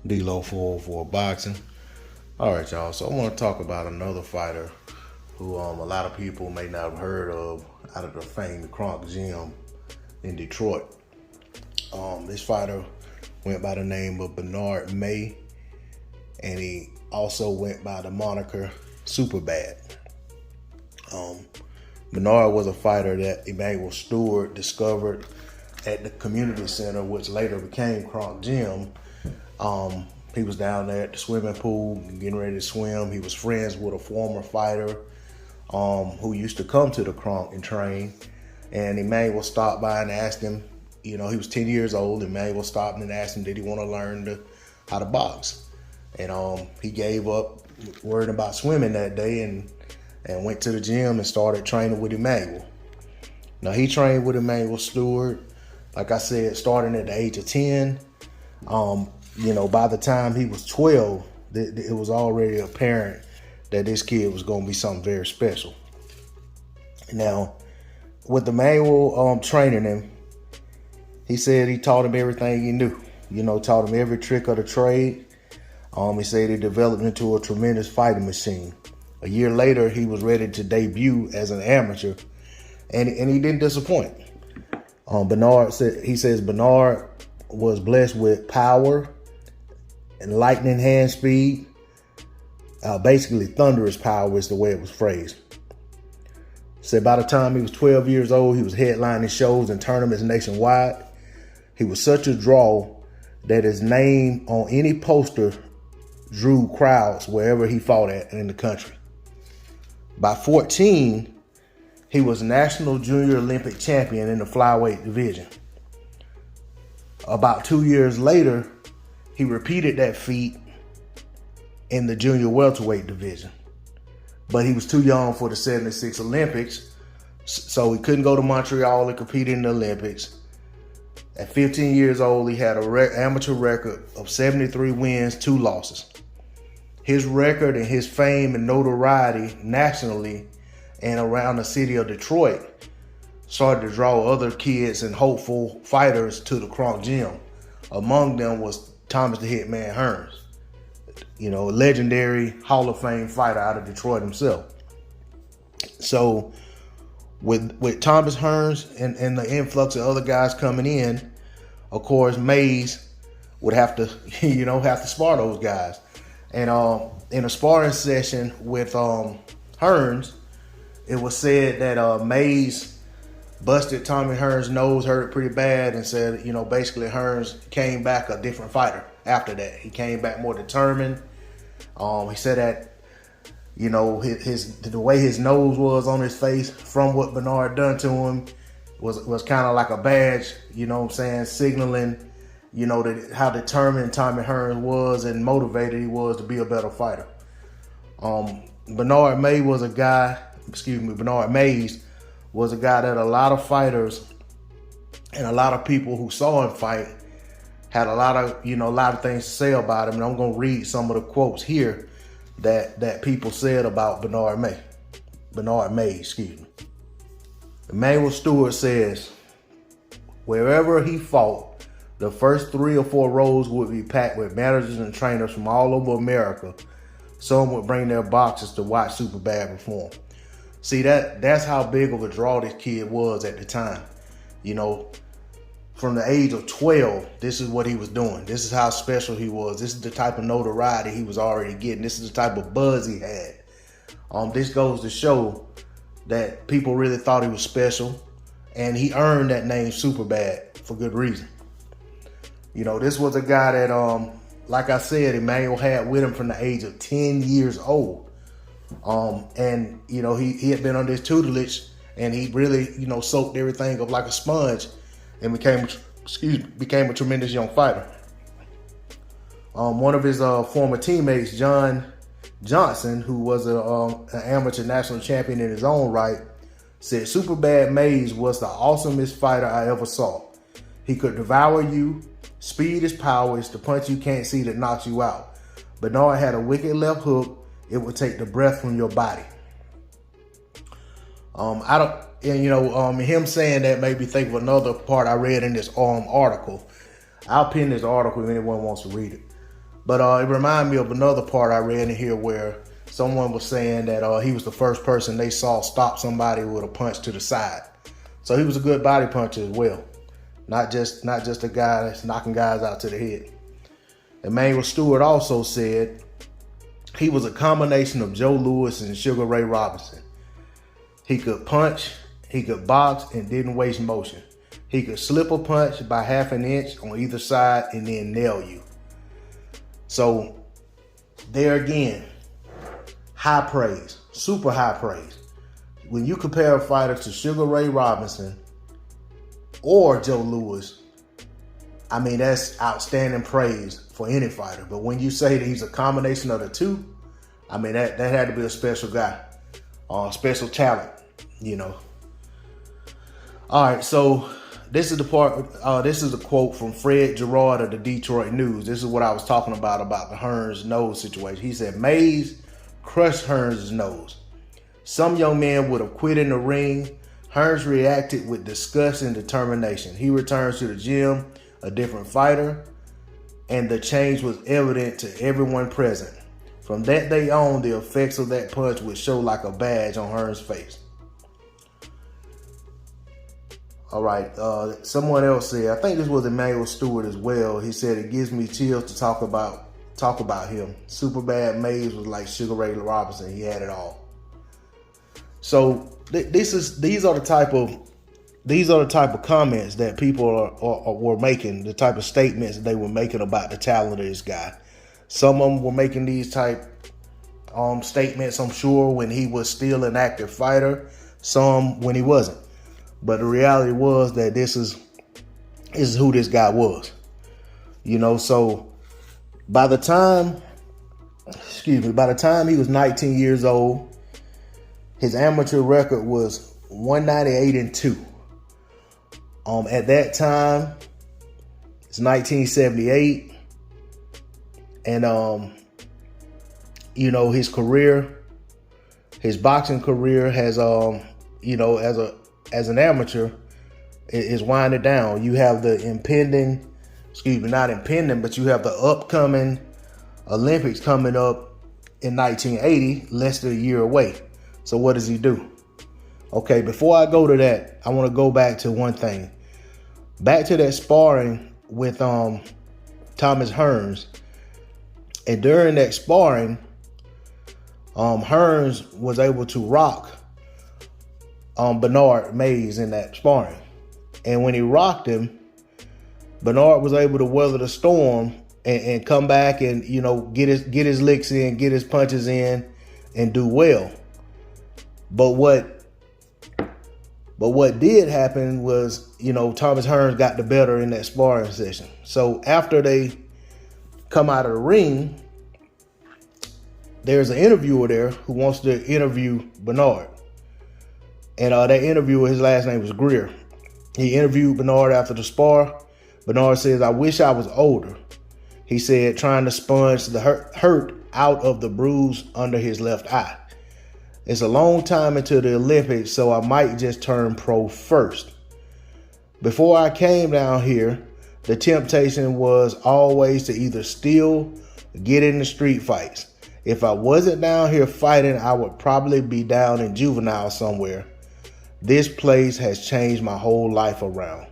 D-Lo 404 Boxing. All right, y'all. So I want to talk about another fighter who a lot of people may not have heard of out of the famed Kronk gym in Detroit. This fighter went by the name of Bernard May, and he also went by the moniker Superbad. Bernard was a fighter that Emanuel Stewart discovered at the community center, which later became Kronk Gym. He was down there at the swimming pool getting ready to swim. He was friends with a former fighter who used to come to the Kronk and train. And Emanuel stopped by and asked him, he was 10 years old. Emanuel stopped and asked him, did he want to learn how to box? And he gave up worrying about swimming that day and went to the gym and started training with Emanuel. Now, he trained with Emanuel Stewart, like I said, starting at the age of 10. By the time he was 12, it was already apparent that this kid was going to be something very special. Now, with Emanuel training him, he said he taught him everything he knew. Taught him every trick of the trade. He said he developed into a tremendous fighting machine. A year later, he was ready to debut as an amateur, and he didn't disappoint. Bernard says Bernard was blessed with power and lightning hand speed. Basically, thunderous power is the way it was phrased. Said by the time he was 12 years old, he was headlining shows and tournaments nationwide. He was such a draw that his name on any poster drew crowds wherever he fought at in the country. By 14, he was national junior Olympic champion in the flyweight division. About 2 years later, he repeated that feat in the junior welterweight division. But he was too young for the 76 Olympics, so he couldn't go to Montreal and compete in the Olympics. At 15 years old, he had an amateur record of 73 wins, 2 losses. His record and his fame and notoriety nationally and around the city of Detroit started to draw other kids and hopeful fighters to the Kronk Gym. Among them was Thomas the Hitman Hearns, a legendary Hall of Fame fighter out of Detroit himself. So with Thomas Hearns and the influx of other guys coming in, of course, Mays would have to, have to spar those guys. And in a sparring session with Hearns, it was said that Mays busted Tommy Hearns' nose, hurt it pretty bad, and said, basically Hearns came back a different fighter after that. He came back more determined. He said that, the way his nose was on his face from what Bernard done to him was kind of like a badge, signaling, how determined Tommy Hearns was and motivated he was to be a better fighter. Bernard Mays was a guy that a lot of fighters and a lot of people who saw him fight had a lot of things to say about him. And I'm going to read some of the quotes here that people said about Bernard Mays. Emanuel Stewart says, wherever he fought, the first 3 or 4 rows would be packed with managers and trainers from all over America. Some would bring their boxers to watch Superbad perform. See, that's how big of a draw this kid was at the time. From the age of 12, this is what he was doing. This is how special he was. This is the type of notoriety he was already getting. This is the type of buzz he had. This goes to show that people really thought he was special, and he earned that name Superbad for good reason. This was a guy that, like I said, Emanuel had with him from the age of 10 years old. And he had been under his tutelage, and he really, soaked everything up like a sponge and became a tremendous young fighter. One of his former teammates, John Johnson, who was an amateur national champion in his own right, said Superbad Mays was the awesomest fighter I ever saw. He could devour you. Speed is power. It's the punch you can't see that knocks you out. Bernard had a wicked left hook. It would take the breath from your body. Him saying that made me think of another part I read in this article. I'll pin this article if anyone wants to read it. But it reminded me of another part I read in here where someone was saying that he was the first person they saw stop somebody with a punch to the side. So he was a good body puncher as well. Not just a guy that's knocking guys out to the head. Emmanuel Stewart also said he was a combination of Joe Louis and Sugar Ray Robinson. He could punch, he could box, and didn't waste motion. He could slip a punch by half an inch on either side and then nail you. So there again, high praise, super high praise. When you compare a fighter to Sugar Ray Robinson or Joe Louis, I mean, that's outstanding praise for any fighter. But when you say that he's a combination of the two, I mean, that had to be a special guy, special talent, you know. All right, so this is the part, this is a quote from Fred Gerard of the Detroit News. This is what I was talking about the Hearns nose situation. He said, Mays crushed Hearns' nose. Some young men would have quit in the ring. Hearns reacted with disgust and determination. He returns to the gym a different fighter, and the change was evident to everyone present. From that day on, the effects of that punch would show like a badge on Hearns' face. All right, someone else said, I think this was Emmanuel Stewart as well. He said, it gives me chills to talk about him. Superbad Mays was like Sugar Ray Robinson. He had it all. So these are the type of comments that people were making, the type of statements that they were making about the talent of this guy. Some of them were making these type statements, I'm sure, when he was still an active fighter. Some when he wasn't. But the reality was that this is who this guy was. You know, so by the time he was 19 years old, his amateur record was 198-2. At that time, it's 1978, and you know, his boxing career has you know, as an amateur, is winding down. You have the not impending, but you have the upcoming Olympics coming up in 1980, less than a year away. So what does he do? Okay, before I go to that, I want to go back to one thing. Back to that sparring with Thomas Hearns. And during that sparring, Hearns was able to rock Bernard Mays in that sparring. And when he rocked him, Bernard was able to weather the storm and come back and, you know, get his licks in, get his punches in, and do well. But what did happen was, you know, Thomas Hearns got the better in that sparring session. So after they come out of the ring, there's an interviewer there who wants to interview Bernard. And that interviewer, his last name was Greer. He interviewed Bernard after the spar. Bernard says, I wish I was older. He said, trying to sponge the hurt out of the bruise under his left eye. It's a long time into the Olympics, so I might just turn pro first. Before I came down here, the temptation was always to either steal or get in the street fights. If I wasn't down here fighting, I would probably be down in juvenile somewhere. This place has changed my whole life around.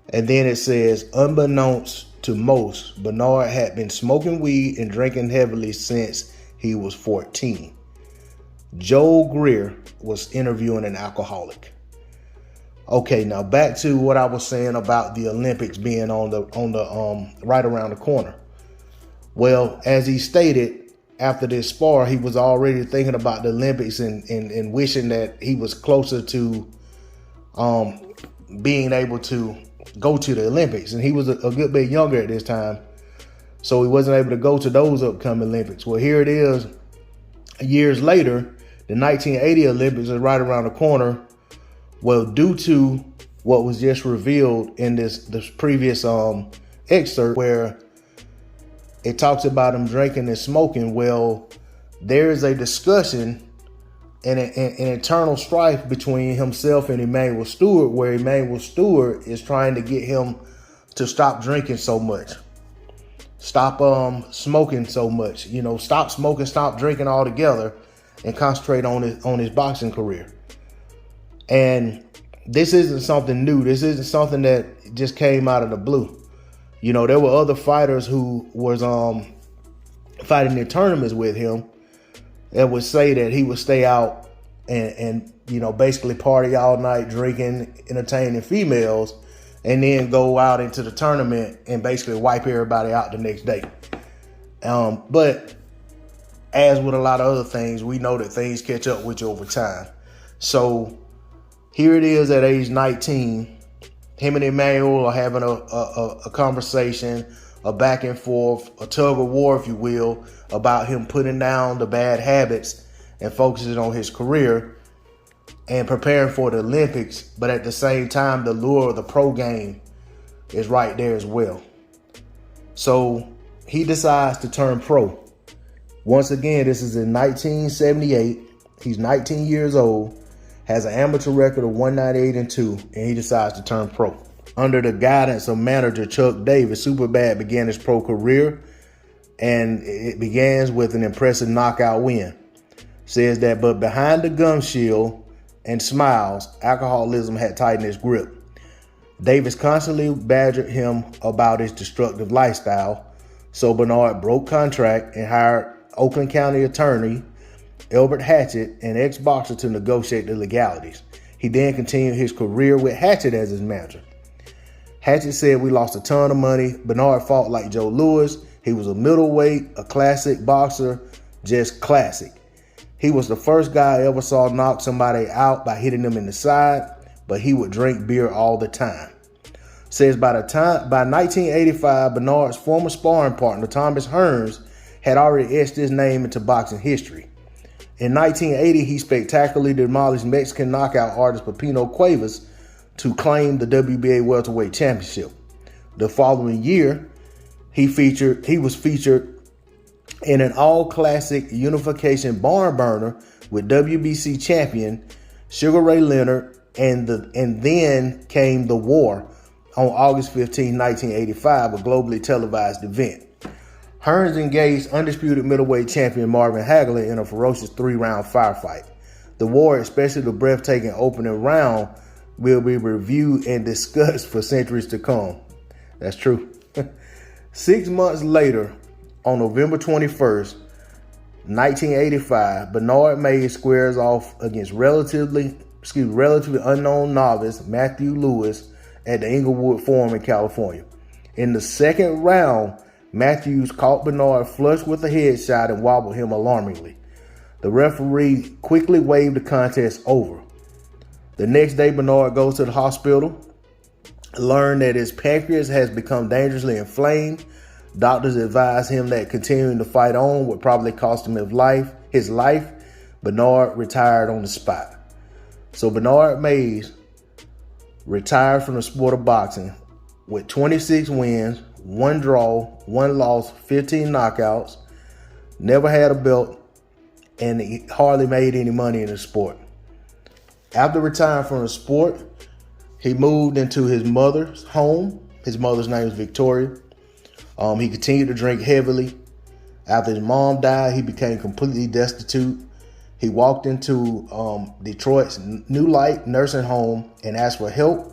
And then it says, unbeknownst to most, Bernard had been smoking weed and drinking heavily since he was 14. Joel Greer was interviewing an alcoholic. Okay, now back to what I was saying about the Olympics being on the right around the corner. Well, as he stated, after this spar, he was already thinking about the Olympics and wishing that he was closer to being able to go to the Olympics. And he was a good bit younger at this time, so he wasn't able to go to those upcoming Olympics. Well, here it is, years later, the 1980 Olympics is right around the corner. Well, due to what was just revealed in this previous excerpt where it talks about him drinking and smoking, well, there is a discussion and an internal strife between himself and Emmanuel Stewart, where Emmanuel Stewart is trying to get him to stop drinking so much. stop smoking so much. Stop smoking, stop drinking altogether, and concentrate on his boxing career. And this isn't something new. This isn't something that just came out of the blue. There were other fighters who was fighting in tournaments with him that would say that he would stay out and basically party all night, drinking, entertaining females, and then go out into the tournament and basically wipe everybody out the next day. But as with a lot of other things, we know that things catch up with you over time. So here it is at age 19. Him and Emmanuel are having a conversation, a back and forth, a tug of war, if you will, about him putting down the bad habits and focusing on his career and preparing for the Olympics. But at the same time, the lure of the pro game is right there as well. So he decides to turn pro. Once again, this is in 1978. He's 19 years old, has an amateur record of 198-2, and he decides to turn pro. Under the guidance of manager Chuck Davis, Superbad began his pro career, and it begins with an impressive knockout win. Says that, but behind the gum shield and smiles, alcoholism had tightened his grip. Davis constantly badgered him about his destructive lifestyle, so Bernard broke contract and hired Oakland County attorney Elbert Hatchett, an ex-boxer, to negotiate the legalities. He then continued his career with Hatchett as his manager. Hatchett said, "We lost a ton of money. Bernard fought like Joe Louis. He was a middleweight, a classic boxer, just classic. He was the first guy I ever saw knock somebody out by hitting them in the side, but he would drink beer all the time." Says by 1985, Bernard's former sparring partner, Thomas Hearns, had already etched his name into boxing history. In 1980, he spectacularly demolished Mexican knockout artist Pepino Cuevas to claim the WBA welterweight championship. The following year, he was featured in an all-classic unification barn burner with WBC champion Sugar Ray Leonard, and then came The War on August 15, 1985, a globally televised event. Hearns engaged undisputed middleweight champion Marvin Hagler in a ferocious 3-round firefight. The War, especially the breathtaking opening round, will be reviewed and discussed for centuries to come. That's true. 6 months later, on November 21st, 1985, Bernard Mays squares off against relatively unknown novice Matthew Lewis at the Inglewood Forum in California. In the second round, Matthews caught Bernard flush with a headshot and wobbled him alarmingly. The referee quickly waved the contest over. The next day, Bernard goes to the hospital, learned that his pancreas has become dangerously inflamed. Doctors advised him that continuing to fight on would probably cost him his life. Bernard retired on the spot. So Bernard Mays retired from the sport of boxing with 26 wins, 1 draw, 1 loss, 15 knockouts, never had a belt, and he hardly made any money in the sport. After retiring from the sport, he moved into his mother's home. His mother's name is Victoria. He continued to drink heavily. After his mom died, he became completely destitute. He walked into Detroit's New Light nursing home and asked for help.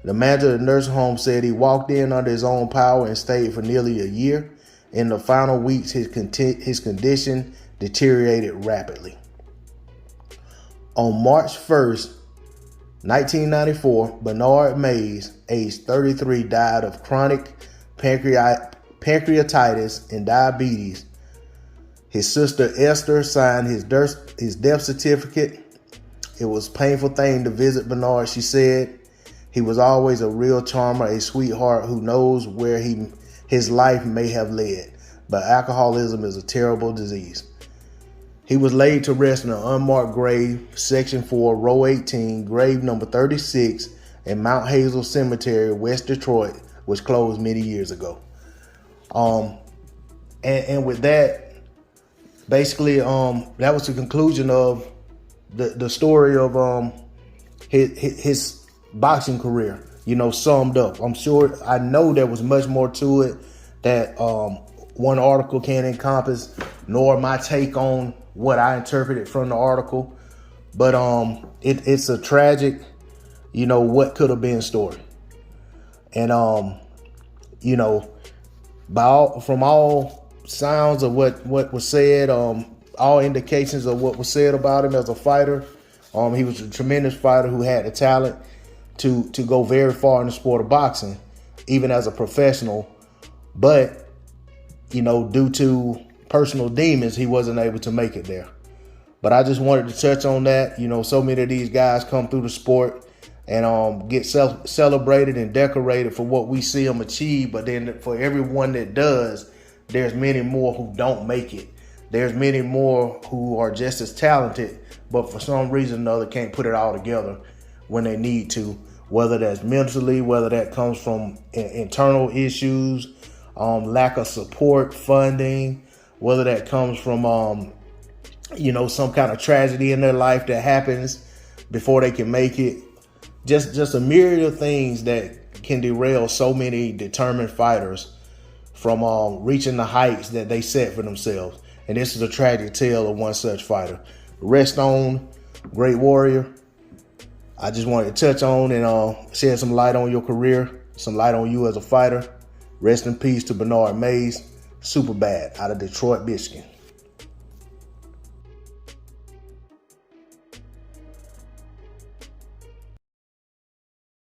The manager of the nursing home said he walked in under his own power and stayed for nearly a year. In the final weeks, his condition deteriorated rapidly. On March 1st, 1994, Bernard Mays, age 33, died of chronic pancreatitis and diabetes. His sister Esther signed his death certificate. It was a painful thing to visit Bernard, she said. He was always a real charmer, a sweetheart who knows where his life may have led. But alcoholism is a terrible disease. He was laid to rest in an unmarked grave, Section 4, Row 18, grave number 36, in Mount Hazel Cemetery, West Detroit, which closed many years ago. And with that, basically, that was the conclusion of the story of his boxing career, summed up. I know there was much more to it that one article can encompass, nor my take on what I interpreted from the article. But it's a tragic, what could have been story. And from all sounds of what was said, all indications of what was said about him as a fighter, he was a tremendous fighter who had the talent to go very far in the sport of boxing, even as a professional. But due to personal demons, he wasn't able to make it there. But I just wanted to touch on that. So many of these guys come through the sport and get celebrated and decorated for what we see them achieve. But then for everyone that does, there's many more who don't make it. There's many more who are just as talented, but for some reason or another can't put it all together when they need to, whether that's mentally, whether that comes from internal issues, lack of support, funding, whether that comes from, some kind of tragedy in their life that happens before they can make it. Just a myriad of things that can derail so many determined fighters from reaching the heights that they set for themselves. And this is a tragic tale of one such fighter. Rest on, great warrior. I just wanted to touch on and shed some light on your career, some light on you as a fighter. Rest in peace to Bernard Mays, Superbad out of Detroit, Michigan.